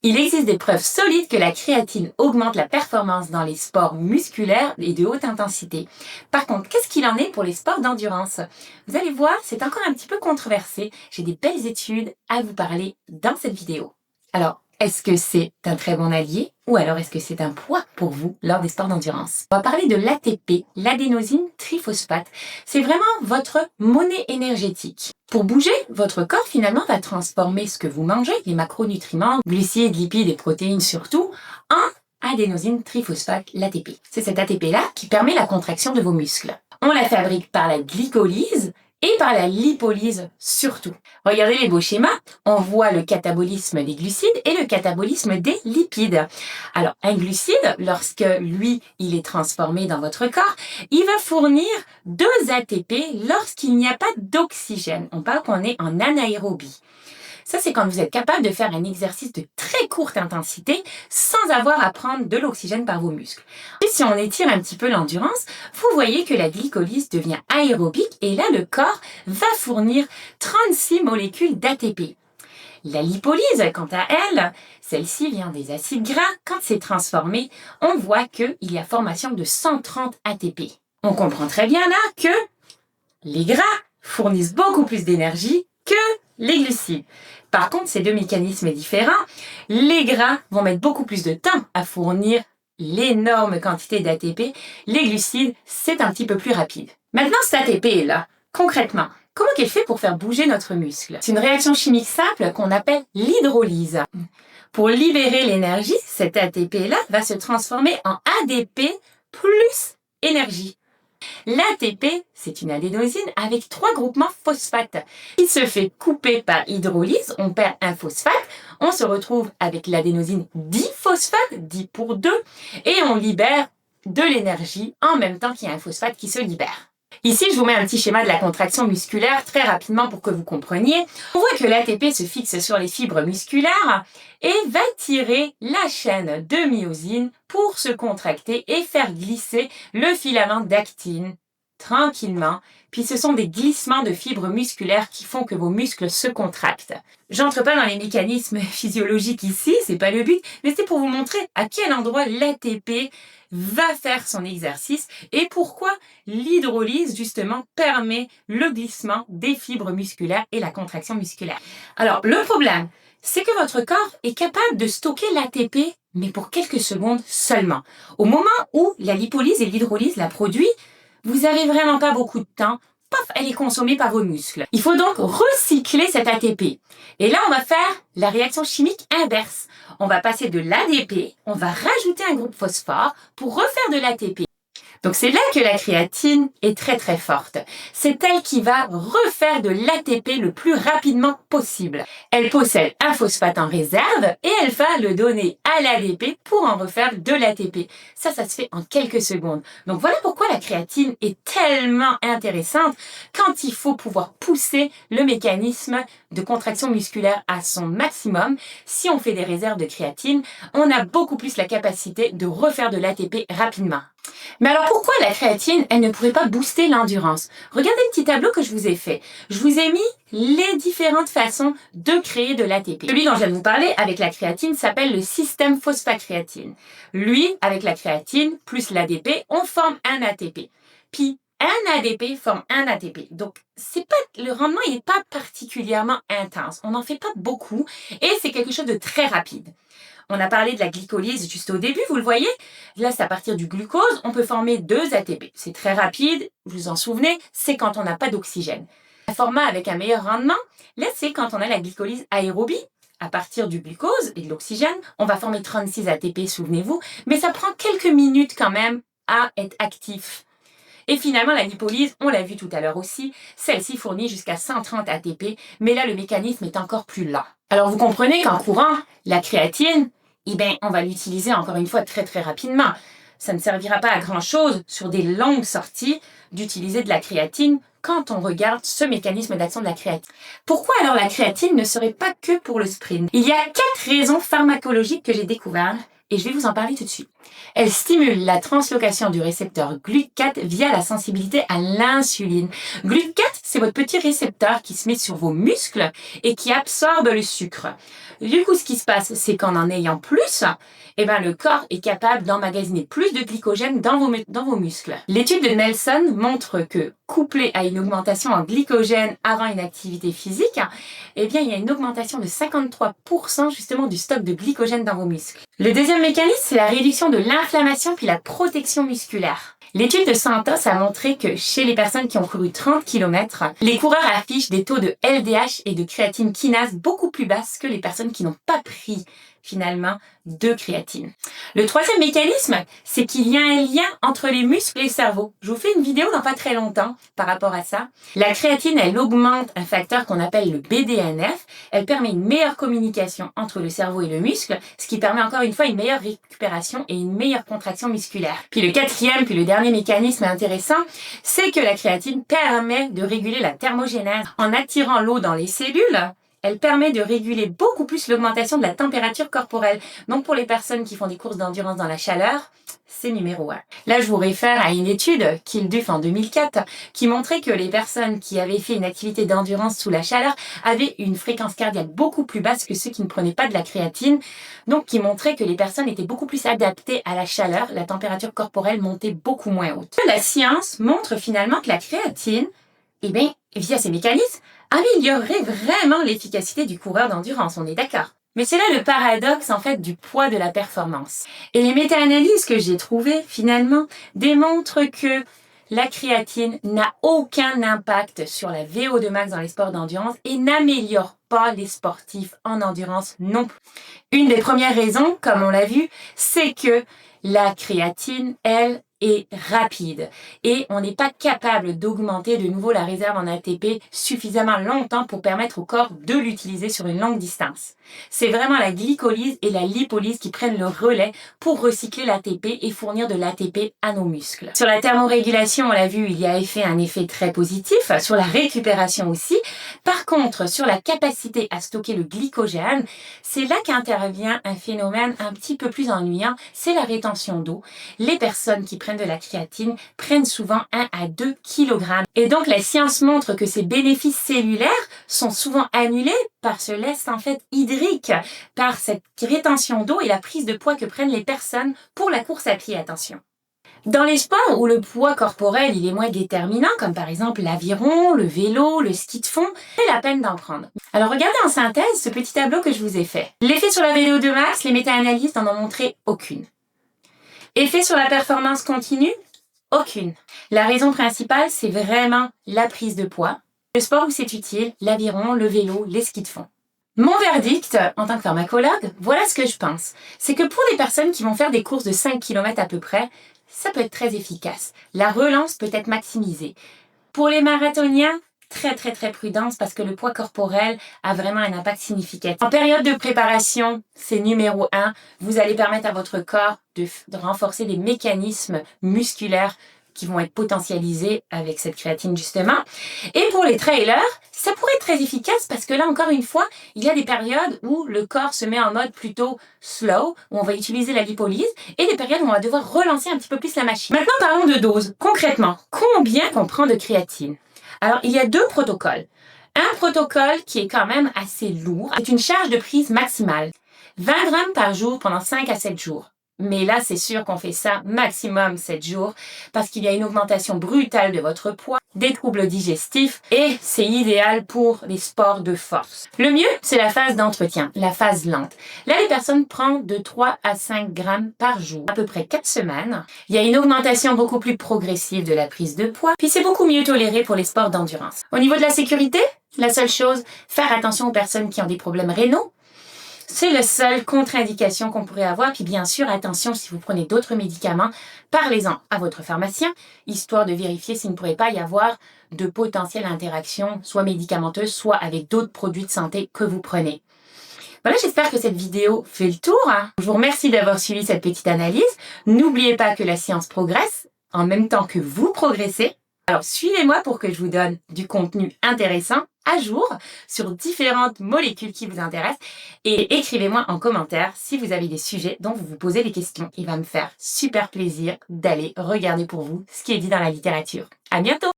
Il existe des preuves solides que la créatine augmente la performance dans les sports musculaires et de haute intensité. Par contre, qu'est-ce qu'il en est pour les sports d'endurance? Vous allez voir, c'est encore un petit peu controversé. J'ai des belles études à vous parler dans cette vidéo. Alors, est-ce que c'est un très bon allié ou alors est-ce que c'est un poids pour vous lors des sports d'endurance? On va parler de l'ATP, l'adénosine triphosphate. C'est vraiment votre monnaie énergétique. Pour bouger, votre corps finalement va transformer ce que vous mangez, les macronutriments, glucides, lipides et protéines surtout, en adénosine triphosphate, l'ATP. C'est cet ATP-là qui permet la contraction de vos muscles. On la fabrique par la glycolyse et par la lipolyse surtout. Regardez les beaux schémas, on voit le catabolisme des glucides et le catabolisme des lipides. Alors, un glucide, lorsque lui, il est transformé dans votre corps, il va fournir 2 ATP lorsqu'il n'y a pas d'oxygène. On parle qu'on est en anaérobie. Ça, c'est quand vous êtes capable de faire un exercice de très courte intensité sans avoir à prendre de l'oxygène par vos muscles. Et si on étire un petit peu l'endurance, vous voyez que la glycolyse devient aérobique et là, le corps va fournir 36 molécules d'ATP. La lipolyse, quant à elle, celle-ci vient des acides gras. Quand c'est transformé, on voit qu'il y a formation de 130 ATP. On comprend très bien là que les gras fournissent beaucoup plus d'énergie que les glucides. Par contre, ces 2 mécanismes différents. Les gras vont mettre beaucoup plus de temps à fournir l'énorme quantité d'ATP. Les glucides, c'est un petit peu plus rapide. Maintenant, cet ATP-là, concrètement, comment qu'elle fait pour faire bouger notre muscle? C'est une réaction chimique simple qu'on appelle l'hydrolyse. Pour libérer l'énergie, cet ATP-là va se transformer en ADP plus énergie. L'ATP, c'est une adénosine avec 3 groupements phosphate. Il se fait couper par hydrolyse, on perd un phosphate, on se retrouve avec l'adénosine diphosphate, 10 pour 2, et on libère de l'énergie en même temps qu'il y a un phosphate qui se libère. Ici, je vous mets un petit schéma de la contraction musculaire très rapidement pour que vous compreniez. On voit que l'ATP se fixe sur les fibres musculaires et va tirer la chaîne de myosine pour se contracter et faire glisser le filament d'actine tranquillement. Puis ce sont des glissements de fibres musculaires qui font que vos muscles se contractent. J'entre pas dans les mécanismes physiologiques ici, c'est pas le but, mais c'est pour vous montrer à quel endroit l'ATP va faire son exercice et pourquoi l'hydrolyse justement permet le glissement des fibres musculaires et la contraction musculaire. Alors le problème, c'est que votre corps est capable de stocker l'ATP, mais pour quelques secondes seulement. Au moment où la lipolyse et l'hydrolyse la produisent, vous n'avez vraiment pas beaucoup de temps. Paf, elle est consommée par vos muscles. Il faut donc recycler cet ATP. Et là, on va faire la réaction chimique inverse. On va passer de l'ADP, on va rajouter un groupe phosphore pour refaire de l'ATP. Donc c'est là que la créatine est très très forte. C'est elle qui va refaire de l'ATP le plus rapidement possible. Elle possède un phosphate en réserve et elle va le donner à l'ADP pour en refaire de l'ATP. Ça se fait en quelques secondes. Donc voilà pourquoi la créatine est tellement intéressante quand il faut pouvoir pousser le mécanisme de contraction musculaire à son maximum. Si on fait des réserves de créatine, on a beaucoup plus la capacité de refaire de l'ATP rapidement. Mais alors pourquoi la créatine, elle ne pourrait pas booster l'endurance? Regardez le petit tableau que je vous ai fait. Je vous ai mis les différentes façons de créer de l'ATP. Celui dont je viens de vous parler avec la créatine s'appelle le système phosphacréatine. Lui, avec la créatine plus l'ADP, on forme un ATP. Puis un ADP forme un ATP. Donc, le rendement n'est pas particulièrement intense. On n'en fait pas beaucoup et c'est quelque chose de très rapide. On a parlé de la glycolyse juste au début, vous le voyez. Là, c'est à partir du glucose, on peut former 2 ATP. C'est très rapide, vous vous en souvenez, c'est quand on n'a pas d'oxygène. Un format avec un meilleur rendement, là, c'est quand on a la glycolyse aérobie. À partir du glucose et de l'oxygène, on va former 36 ATP, souvenez-vous, mais ça prend quelques minutes quand même à être actif. Et finalement, la lipolyse, on l'a vu tout à l'heure aussi, celle-ci fournit jusqu'à 130 ATP, mais là, le mécanisme est encore plus lent. Alors, vous comprenez qu'en courant, la créatine, on va l'utiliser encore une fois très très rapidement. Ça ne servira pas à grand-chose sur des longues sorties d'utiliser de la créatine quand on regarde ce mécanisme d'action de la créatine. Pourquoi alors la créatine ne serait pas que pour le sprint? Il y a 4 raisons pharmacologiques que j'ai découvertes et je vais vous en parler tout de suite. Elle stimule la translocation du récepteur GLUT4 via la sensibilité à l'insuline. GLUT4, c'est votre petit récepteur qui se met sur vos muscles et qui absorbe le sucre. Du coup, ce qui se passe, c'est qu'en ayant plus, le corps est capable d'emmagasiner plus de glycogène dans vos muscles. L'étude de Nelson montre que, couplée à une augmentation en glycogène avant une activité physique, il y a une augmentation de 53% justement du stock de glycogène dans vos muscles. Le deuxième mécanisme, c'est la réduction de l'inflammation puis la protection musculaire. L'étude de Santos a montré que chez les personnes qui ont couru 30 km, les coureurs affichent des taux de LDH et de créatine kinase beaucoup plus basses que les personnes qui n'ont pas pris finalement de créatine. Le troisième mécanisme, c'est qu'il y a un lien entre les muscles et le cerveau. Je vous fais une vidéo dans pas très longtemps par rapport à ça. La créatine, elle augmente un facteur qu'on appelle le BDNF. Elle permet une meilleure communication entre le cerveau et le muscle, ce qui permet encore une fois une meilleure récupération et une meilleure contraction musculaire. Puis le quatrième, puis le dernier mécanisme intéressant, c'est que la créatine permet de réguler la thermogénèse. En attirant l'eau dans les cellules, elle permet de réguler beaucoup plus l'augmentation de la température corporelle. Donc pour les personnes qui font des courses d'endurance dans la chaleur, c'est numéro 1. Là, je vous réfère à une étude Kilduff en 2004 qui montrait que les personnes qui avaient fait une activité d'endurance sous la chaleur avaient une fréquence cardiaque beaucoup plus basse que ceux qui ne prenaient pas de la créatine. Donc qui montrait que les personnes étaient beaucoup plus adaptées à la chaleur, la température corporelle montait beaucoup moins haute. La science montre finalement que la créatine, via ces mécanismes, améliorerait vraiment l'efficacité du coureur d'endurance, on est d'accord. Mais c'est là le paradoxe en fait du poids de la performance. Et les méta-analyses que j'ai trouvées finalement démontrent que la créatine n'a aucun impact sur la VO2 max dans les sports d'endurance et n'améliore pas les sportifs en endurance non plus. Une des premières raisons, comme on l'a vu, c'est que la créatine, elle, est rapide et on n'est pas capable d'augmenter de nouveau la réserve en ATP suffisamment longtemps pour permettre au corps de l'utiliser sur une longue distance. C'est vraiment la glycolyse et la lipolyse qui prennent le relais pour recycler l'ATP et fournir de l'ATP à nos muscles. Sur la thermorégulation, on l'a vu, il y a un effet très positif, sur la récupération aussi. Par contre, sur la capacité à stocker le glycogène, c'est là qu'intervient un phénomène un petit peu plus ennuyant, c'est la rétention d'eau. Les personnes qui prennent de la créatine prennent souvent 1 à 2 kg. Et donc la science montre que ces bénéfices cellulaires sont souvent annulés par ce lest en fait hydrique, par cette rétention d'eau et la prise de poids que prennent les personnes pour la course à pied, attention. Dans les sports où le poids corporel il est moins déterminant, comme par exemple l'aviron, le vélo, le ski de fond, c'est la peine d'en prendre. Alors regardez en synthèse ce petit tableau que je vous ai fait. L'effet sur la VO2 max, les méta-analyses n'en ont montré aucune. Effet sur la performance continue? Aucune. La raison principale, c'est vraiment la prise de poids. Le sport où c'est utile, l'aviron, le vélo, les skis de fond. Mon verdict, en tant que pharmacologue, voilà ce que je pense. C'est que pour les personnes qui vont faire des courses de 5 km à peu près, ça peut être très efficace. La relance peut être maximisée. Pour les marathoniens, très prudence parce que le poids corporel a vraiment un impact significatif. En période de préparation, c'est numéro 1. Vous allez permettre à votre corps de renforcer des mécanismes musculaires qui vont être potentialisés avec cette créatine justement. Et pour les trailers, ça pourrait être très efficace parce que là encore une fois, il y a des périodes où le corps se met en mode plutôt slow, où on va utiliser la lipolyse, et des périodes où on va devoir relancer un petit peu plus la machine. Maintenant parlons de dose. Concrètement, combien qu'on prend de créatine? Alors, il y a 2 protocoles. Un protocole qui est quand même assez lourd, c'est une charge de prise maximale. 20 grammes par jour pendant 5 à 7 jours. Mais là, c'est sûr qu'on fait ça maximum 7 jours parce qu'il y a une augmentation brutale de votre poids, des troubles digestifs et c'est idéal pour les sports de force. Le mieux, c'est la phase d'entretien, la phase lente. Là, les personnes prennent de 3 à 5 grammes par jour, à peu près 4 semaines. Il y a une augmentation beaucoup plus progressive de la prise de poids, puis c'est beaucoup mieux toléré pour les sports d'endurance. Au niveau de la sécurité, la seule chose, faire attention aux personnes qui ont des problèmes rénaux. C'est la seule contre-indication qu'on pourrait avoir. Puis bien sûr, attention, si vous prenez d'autres médicaments, parlez-en à votre pharmacien, histoire de vérifier s'il ne pourrait pas y avoir de potentielles interactions, soit médicamenteuses, soit avec d'autres produits de santé que vous prenez. Voilà, j'espère que cette vidéo fait le tour. Je vous remercie d'avoir suivi cette petite analyse. N'oubliez pas que la science progresse en même temps que vous progressez. Alors suivez-moi pour que je vous donne du contenu intéressant. à jour sur différentes molécules qui vous intéressent et écrivez-moi en commentaire si vous avez des sujets dont vous vous posez des questions. Il va me faire super plaisir d'aller regarder pour vous ce qui est dit dans la littérature. À bientôt!